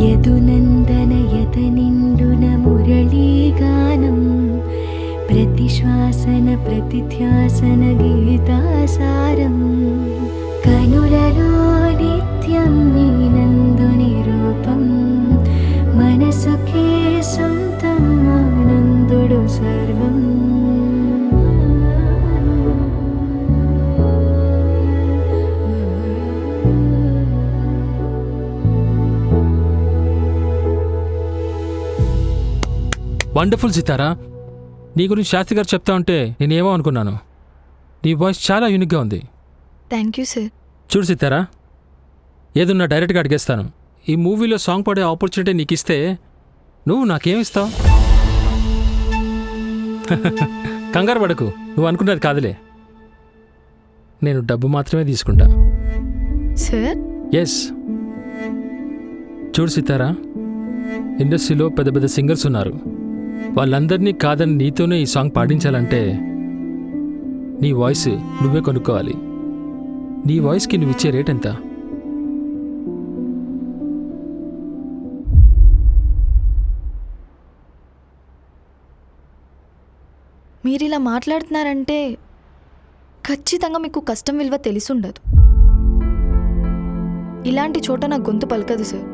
యదునందనయతనిండున మురళీగానం ప్రతిశ్వాసన ప్రతిధ్యాసన గీతాసారం కనులలో నిత్యం నీ నందుని రూపం మనసుకే సొంతం ఆనందుడు సర్వం. వండర్ఫుల్ సితారా, నీ గురించి శాస్త్రి గారు చెప్తా ఉంటే నేనేమో అనుకున్నాను. నీ వాయిస్ చాలా యూనిక్గా ఉంది. Thank you sir. చూడు సితారా, ఏదున్నా డైరెక్ట్గా అడిగేస్తాను. ఈ మూవీలో సాంగ్ పాడే ఆపర్చునిటీ నీకు ఇస్తే నువ్వు నాకేమిస్తావు? కంగారు పడకు, నువ్వు అనుకున్నది కాదులే. నేను డబ్బు మాత్రమే తీసుకుంటా. సార్ ఎస్, చూడు సితారా, ఇండస్ట్రీలో పెద్ద పెద్ద సింగర్స్ ఉన్నారు. వాళ్ళందరినీ కాదని నీతోనే ఈ సాంగ్ పాడించాలంటే నీ వాయిస్ నువ్వే కొనుక్కోవాలి. నీ వాయిస్కి నువ్వు ఇచ్చే రేట్ ఎంత? మీరు ఇలా మాట్లాడుతున్నారంటే ఖచ్చితంగా మీకు కష్టం విలువ తెలిసుండదు. ఇలాంటి చోట నా గొంతు పలకదు సార్.